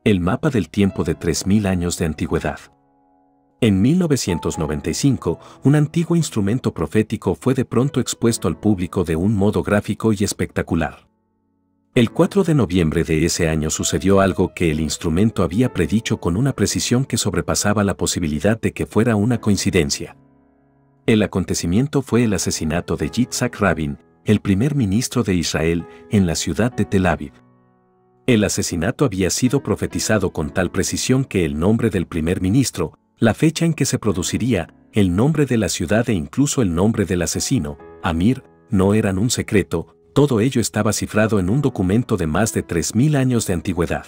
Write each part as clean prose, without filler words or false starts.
El mapa del tiempo de 3000 años de antigüedad. En 1995, un antiguo instrumento profético fue de pronto expuesto al público de un modo gráfico y espectacular. El 4 de noviembre de ese año sucedió algo que el instrumento había predicho con una precisión que sobrepasaba la posibilidad de que fuera una coincidencia. El acontecimiento fue el asesinato de Yitzhak Rabin, el primer ministro de Israel, en la ciudad de Tel Aviv. El asesinato había sido profetizado con tal precisión que el nombre del primer ministro, la fecha en que se produciría, el nombre de la ciudad e incluso el nombre del asesino, Amir, no eran un secreto, todo ello estaba cifrado en un documento de más de 3000 años de antigüedad.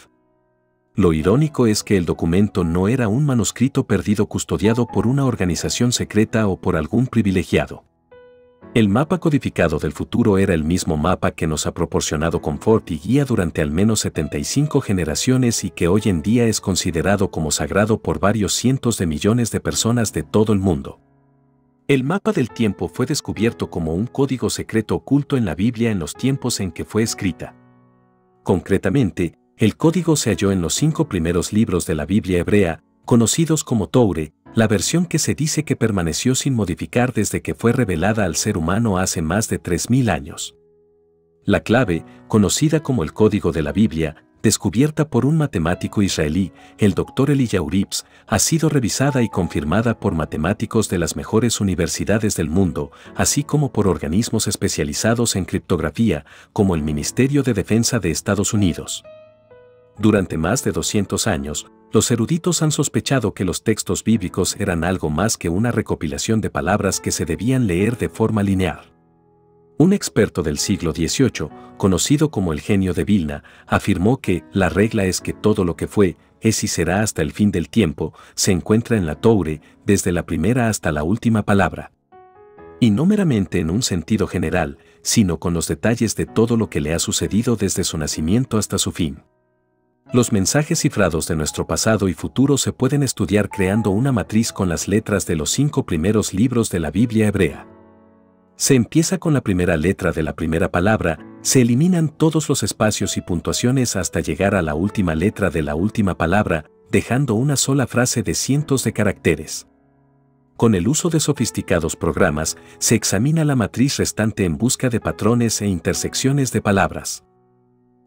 Lo irónico es que el documento no era un manuscrito perdido custodiado por una organización secreta o por algún privilegiado. El mapa codificado del futuro era el mismo mapa que nos ha proporcionado confort y guía durante al menos 75 generaciones y que hoy en día es considerado como sagrado por varios cientos de millones de personas de todo el mundo. El mapa del tiempo fue descubierto como un código secreto oculto en la Biblia en los tiempos en que fue escrita. Concretamente, el código se halló en los 5 primeros libros de la Biblia hebrea, conocidos como Toure, la versión que se dice que permaneció sin modificar desde que fue revelada al ser humano hace más de 3000 años. La clave, conocida como el código de la Biblia, descubierta por un matemático israelí, el Dr. Eliyahu Rips, ha sido revisada y confirmada por matemáticos de las mejores universidades del mundo, así como por organismos especializados en criptografía, como el Ministerio de Defensa de Estados Unidos. Durante más de 200 años, los eruditos han sospechado que los textos bíblicos eran algo más que una recopilación de palabras que se debían leer de forma lineal. Un experto del siglo XVIII, conocido como el genio de Vilna, afirmó que la regla es que todo lo que fue, es y será hasta el fin del tiempo, se encuentra en la Toure, desde la primera hasta la última palabra. Y no meramente en un sentido general, sino con los detalles de todo lo que le ha sucedido desde su nacimiento hasta su fin. Los mensajes cifrados de nuestro pasado y futuro se pueden estudiar creando una matriz con las letras de los 5 primeros libros de la Biblia hebrea. Se empieza con la primera letra de la primera palabra, se eliminan todos los espacios y puntuaciones hasta llegar a la última letra de la última palabra, dejando una sola frase de cientos de caracteres. Con el uso de sofisticados programas, se examina la matriz restante en busca de patrones e intersecciones de palabras.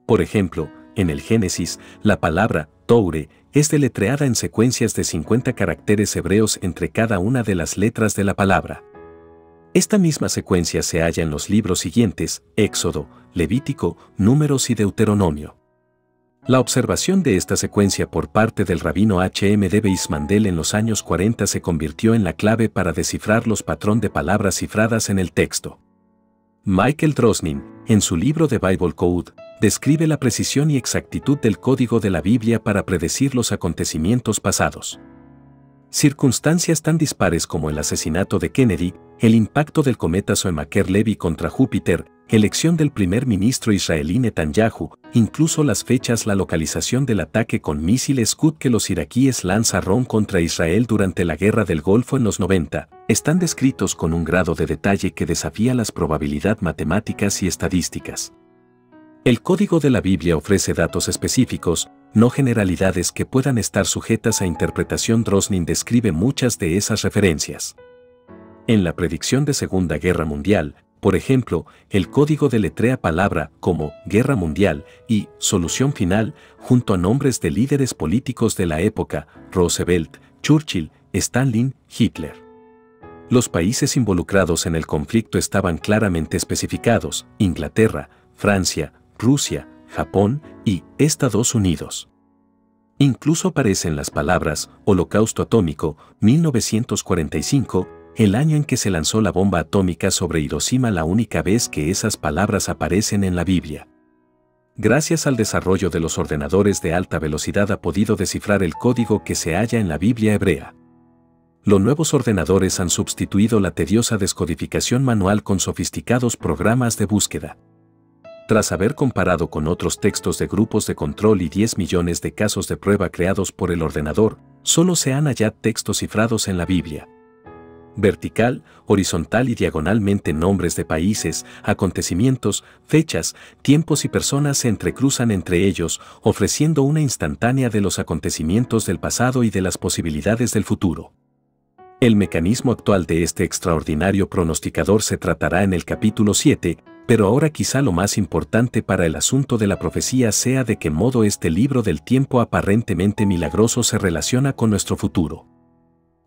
Por ejemplo, en el Génesis, la palabra Toure es deletreada en secuencias de 50 caracteres hebreos entre cada una de las letras de la palabra. Esta misma secuencia se halla en los libros siguientes, Éxodo, Levítico, Números y Deuteronomio. La observación de esta secuencia por parte del rabino H.M.D. Weissmandel en los años 40 se convirtió en la clave para descifrar los patrones de palabras cifradas en el texto. Michael Drosnin, en su libro The Bible Code, describe la precisión y exactitud del código de la Biblia para predecir los acontecimientos pasados. Circunstancias tan dispares como el asesinato de Kennedy, el impacto del cometa Shoemaker-Levy contra Júpiter, elección del primer ministro israelí Netanyahu, incluso las fechas, la localización del ataque con misiles Scud que los iraquíes lanzaron contra Israel durante la Guerra del Golfo en los 90, están descritos con un grado de detalle que desafía las probabilidades matemáticas y estadísticas. El código de la Biblia ofrece datos específicos, no generalidades que puedan estar sujetas a interpretación. Drosnin describe muchas de esas referencias. En la predicción de Segunda Guerra Mundial, por ejemplo, el código deletrea palabra como Guerra Mundial y Solución Final junto a nombres de líderes políticos de la época, Roosevelt, Churchill, Stalin, Hitler. Los países involucrados en el conflicto estaban claramente especificados: Inglaterra, Francia, Rusia, Japón y Estados Unidos. Incluso aparecen las palabras Holocausto Atómico, 1945, el año en que se lanzó la bomba atómica sobre Hiroshima, la única vez que esas palabras aparecen en la Biblia. Gracias al desarrollo de los ordenadores de alta velocidad ha podido descifrar el código que se halla en la Biblia hebrea. Los nuevos ordenadores han sustituido la tediosa descodificación manual con sofisticados programas de búsqueda. Tras haber comparado con otros textos de grupos de control y 10 millones de casos de prueba creados por el ordenador, solo se han hallado textos cifrados en la Biblia. vertical, horizontal y diagonalmente nombres de países, acontecimientos, fechas, tiempos y personas se entrecruzan entre ellos, ofreciendo una instantánea de los acontecimientos del pasado y de las posibilidades del futuro. El mecanismo actual de este extraordinario pronosticador se tratará en el capítulo 7, pero ahora quizá lo más importante para el asunto de la profecía sea de qué modo este libro del tiempo aparentemente milagroso se relaciona con nuestro futuro.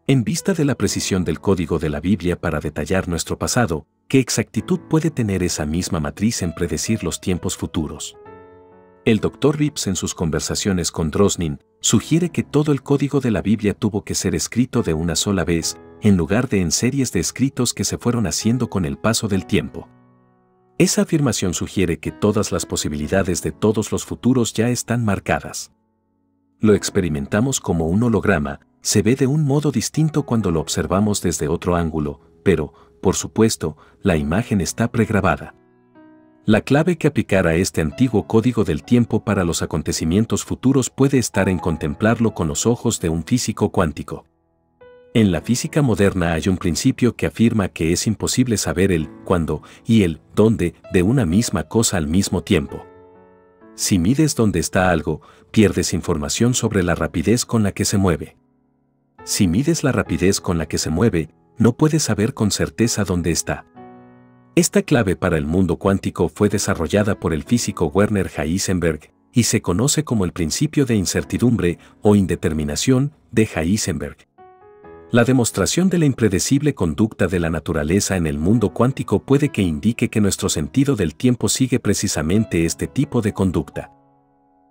En vista de la precisión del código de la Biblia para detallar nuestro pasado, ¿qué exactitud puede tener esa misma matriz en predecir los tiempos futuros? El Dr. Rips en sus conversaciones con Drosnin sugiere que todo el código de la Biblia tuvo que ser escrito de una sola vez, en lugar de en series de escritos que se fueron haciendo con el paso del tiempo. Esa afirmación sugiere que todas las posibilidades de todos los futuros ya están marcadas. Lo experimentamos como un holograma, se ve de un modo distinto cuando lo observamos desde otro ángulo, pero, por supuesto, la imagen está pregrabada. La clave que aplicar a este antiguo código del tiempo para los acontecimientos futuros puede estar en contemplarlo con los ojos de un físico cuántico. En la física moderna hay un principio que afirma que es imposible saber el cuándo y el dónde de una misma cosa al mismo tiempo. Si mides dónde está algo, pierdes información sobre la rapidez con la que se mueve. Si mides la rapidez con la que se mueve, no puedes saber con certeza dónde está. Esta clave para el mundo cuántico fue desarrollada por el físico Werner Heisenberg y se conoce como el principio de incertidumbre o indeterminación de Heisenberg. La demostración de la impredecible conducta de la naturaleza en el mundo cuántico puede que indique que nuestro sentido del tiempo sigue precisamente este tipo de conducta.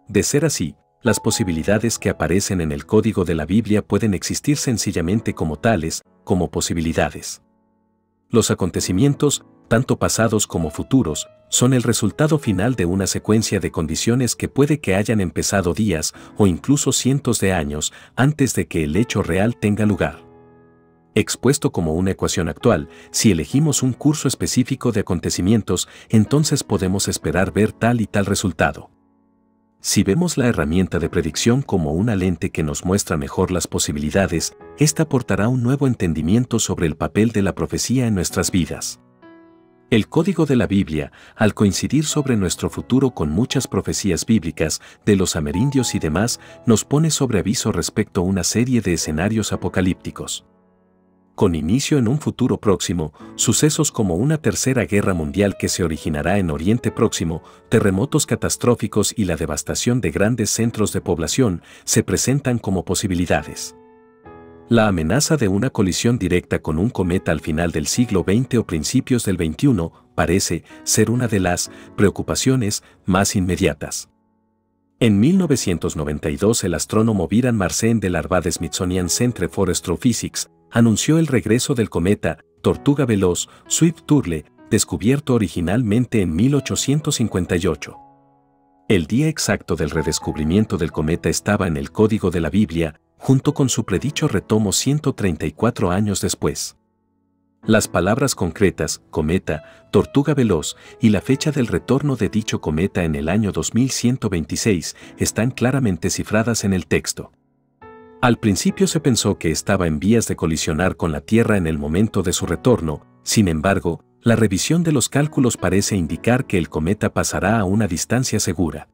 De ser así, las posibilidades que aparecen en el código de la Biblia pueden existir sencillamente como tales, como posibilidades. Los acontecimientos, tanto pasados como futuros, son el resultado final de una secuencia de condiciones que puede que hayan empezado días o incluso cientos de años antes de que el hecho real tenga lugar. Expuesto como una ecuación actual, si elegimos un curso específico de acontecimientos, entonces podemos esperar ver tal y tal resultado. Si vemos la herramienta de predicción como una lente que nos muestra mejor las posibilidades, esta aportará un nuevo entendimiento sobre el papel de la profecía en nuestras vidas. El código de la Biblia, al coincidir sobre nuestro futuro con muchas profecías bíblicas, de los amerindios y demás, nos pone sobre aviso respecto a una serie de escenarios apocalípticos. Con inicio en un futuro próximo, sucesos como una tercera guerra mundial que se originará en Oriente Próximo, terremotos catastróficos y la devastación de grandes centros de población se presentan como posibilidades. La amenaza de una colisión directa con un cometa al final del siglo XX o principios del XXI parece ser una de las preocupaciones más inmediatas. En 1992 el astrónomo Viran Marcén del Harvard Smithsonian Centre for Astrophysics anunció el regreso del cometa Tortuga Veloz Swift-Turle, descubierto originalmente en 1858. El día exacto del redescubrimiento del cometa estaba en el código de la Biblia, junto con su predicho retomo 134 años después. Las palabras concretas, cometa, tortuga veloz, y la fecha del retorno de dicho cometa en el año 2126 están claramente cifradas en el texto. Al principio se pensó que estaba en vías de colisionar con la Tierra en el momento de su retorno, sin embargo, la revisión de los cálculos parece indicar que el cometa pasará a una distancia segura.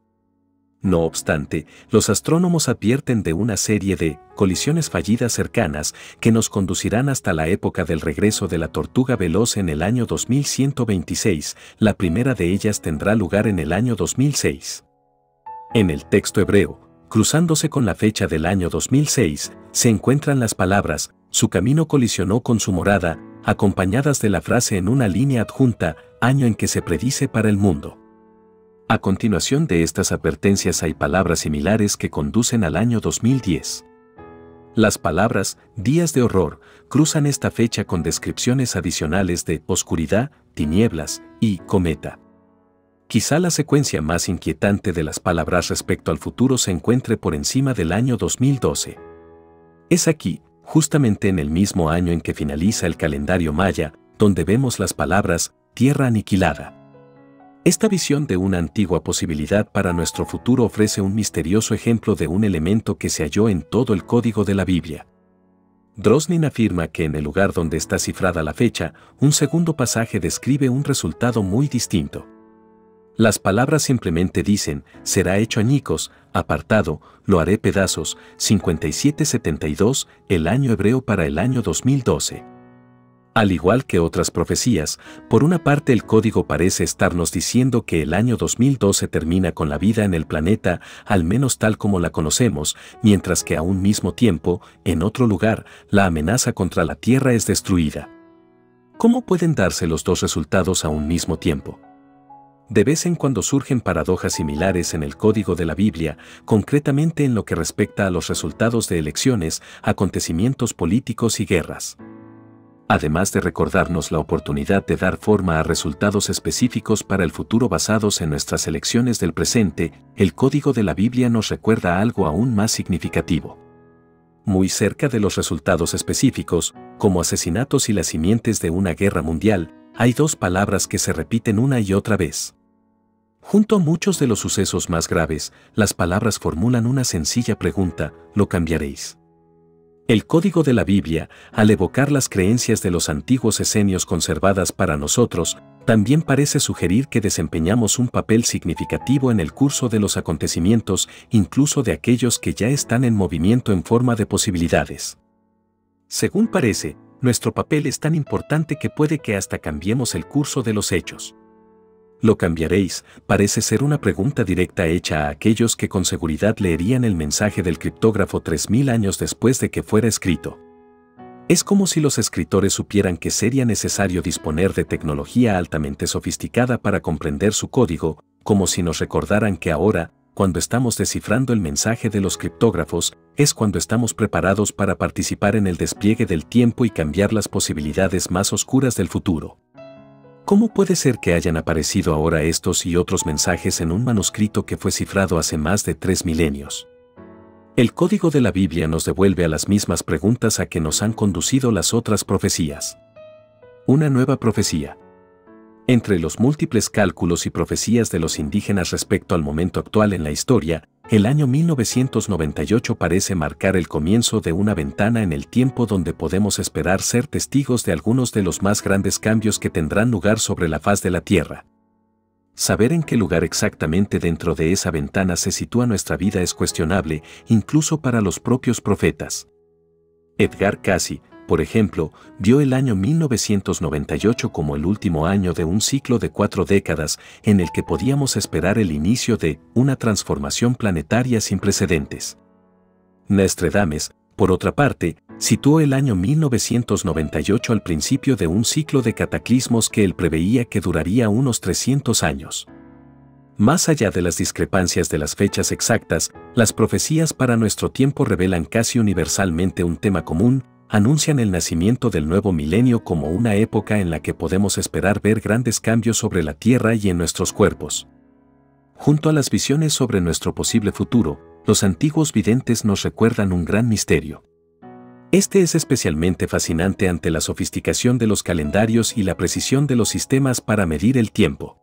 No obstante, los astrónomos advierten de una serie de colisiones fallidas cercanas que nos conducirán hasta la época del regreso de la tortuga veloz en el año 2126, la primera de ellas tendrá lugar en el año 2006. En el texto hebreo, cruzándose con la fecha del año 2006, se encuentran las palabras, su camino colisionó con su morada, acompañadas de la frase en una línea adjunta, año en que se predice para el mundo. A continuación de estas advertencias hay palabras similares que conducen al año 2010. Las palabras, días de horror, cruzan esta fecha con descripciones adicionales de oscuridad, tinieblas y cometa. Quizá la secuencia más inquietante de las palabras respecto al futuro se encuentre por encima del año 2012. Es aquí, justamente en el mismo año en que finaliza el calendario maya, donde vemos las palabras, tierra aniquilada. Esta visión de una antigua posibilidad para nuestro futuro ofrece un misterioso ejemplo de un elemento que se halló en todo el código de la Biblia. Drosnin afirma que en el lugar donde está cifrada la fecha, un segundo pasaje describe un resultado muy distinto. Las palabras simplemente dicen, será hecho añicos, apartado, lo haré pedazos, 5772, el año hebreo para el año 2012. Al igual que otras profecías, por una parte el código parece estarnos diciendo que el año 2012 termina con la vida en el planeta, al menos tal como la conocemos, mientras que a un mismo tiempo, en otro lugar, la amenaza contra la Tierra es destruida. ¿Cómo pueden darse los dos resultados a un mismo tiempo? De vez en cuando surgen paradojas similares en el código de la Biblia, concretamente en lo que respecta a los resultados de elecciones, acontecimientos políticos y guerras. Además de recordarnos la oportunidad de dar forma a resultados específicos para el futuro basados en nuestras elecciones del presente, el código de la Biblia nos recuerda algo aún más significativo. Muy cerca de los resultados específicos, como asesinatos y las simientes de una guerra mundial, hay dos palabras que se repiten una y otra vez. Junto a muchos de los sucesos más graves, las palabras formulan una sencilla pregunta: ¿lo cambiaréis? El código de la Biblia, al evocar las creencias de los antiguos esenios conservadas para nosotros, también parece sugerir que desempeñamos un papel significativo en el curso de los acontecimientos, incluso de aquellos que ya están en movimiento en forma de posibilidades. Según parece, nuestro papel es tan importante que puede que hasta cambiemos el curso de los hechos. ¿Lo cambiaréis? Parece ser una pregunta directa hecha a aquellos que con seguridad leerían el mensaje del criptógrafo 3000 años después de que fuera escrito. Es como si los escritores supieran que sería necesario disponer de tecnología altamente sofisticada para comprender su código, como si nos recordaran que ahora, cuando estamos descifrando el mensaje de los criptógrafos, es cuando estamos preparados para participar en el despliegue del tiempo y cambiar las posibilidades más oscuras del futuro. ¿Cómo puede ser que hayan aparecido ahora estos y otros mensajes en un manuscrito que fue cifrado hace más de 3 milenios? El código de la Biblia nos devuelve a las mismas preguntas a que nos han conducido las otras profecías. Una nueva profecía. Entre los múltiples cálculos y profecías de los indígenas respecto al momento actual en la historia, el año 1998 parece marcar el comienzo de una ventana en el tiempo donde podemos esperar ser testigos de algunos de los más grandes cambios que tendrán lugar sobre la faz de la Tierra. Saber en qué lugar exactamente dentro de esa ventana se sitúa nuestra vida es cuestionable, incluso para los propios profetas. Edgar Cayce, por ejemplo, vio el año 1998 como el último año de un ciclo de 4 décadas en el que podíamos esperar el inicio de una transformación planetaria sin precedentes. Nostradamus, por otra parte, situó el año 1998 al principio de un ciclo de cataclismos que él preveía que duraría unos 300 años. Más allá de las discrepancias de las fechas exactas, las profecías para nuestro tiempo revelan casi universalmente un tema común: anuncian el nacimiento del nuevo milenio como una época en la que podemos esperar ver grandes cambios sobre la Tierra y en nuestros cuerpos. Junto a las visiones sobre nuestro posible futuro, los antiguos videntes nos recuerdan un gran misterio. Este es especialmente fascinante ante la sofisticación de los calendarios y la precisión de los sistemas para medir el tiempo.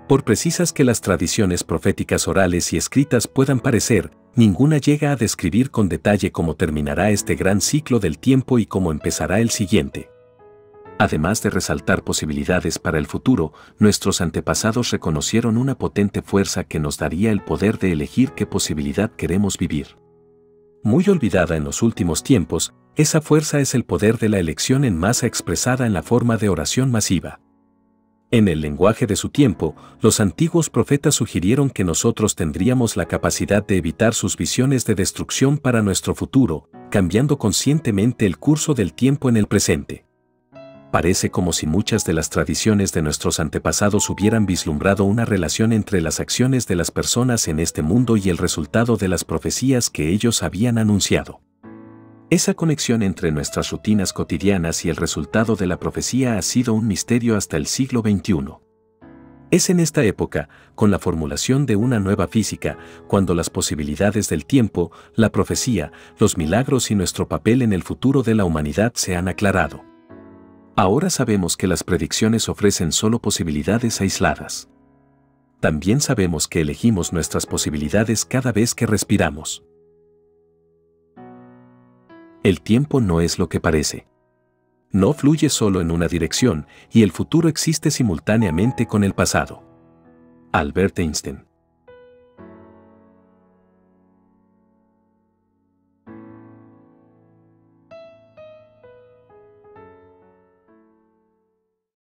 Por precisas que las tradiciones proféticas orales y escritas puedan parecer, ninguna llega a describir con detalle cómo terminará este gran ciclo del tiempo y cómo empezará el siguiente. Además de resaltar posibilidades para el futuro, nuestros antepasados reconocieron una potente fuerza que nos daría el poder de elegir qué posibilidad queremos vivir. Muy olvidada en los últimos tiempos, esa fuerza es el poder de la elección en masa expresada en la forma de oración masiva. En el lenguaje de su tiempo, los antiguos profetas sugirieron que nosotros tendríamos la capacidad de evitar sus visiones de destrucción para nuestro futuro, cambiando conscientemente el curso del tiempo en el presente. Parece como si muchas de las tradiciones de nuestros antepasados hubieran vislumbrado una relación entre las acciones de las personas en este mundo y el resultado de las profecías que ellos habían anunciado. Esa conexión entre nuestras rutinas cotidianas y el resultado de la profecía ha sido un misterio hasta el siglo XXI. Es en esta época, con la formulación de una nueva física, cuando las posibilidades del tiempo, la profecía, los milagros y nuestro papel en el futuro de la humanidad se han aclarado. Ahora sabemos que las predicciones ofrecen solo posibilidades aisladas. También sabemos que elegimos nuestras posibilidades cada vez que respiramos. El tiempo no es lo que parece. No fluye solo en una dirección, y el futuro existe simultáneamente con el pasado. Albert Einstein.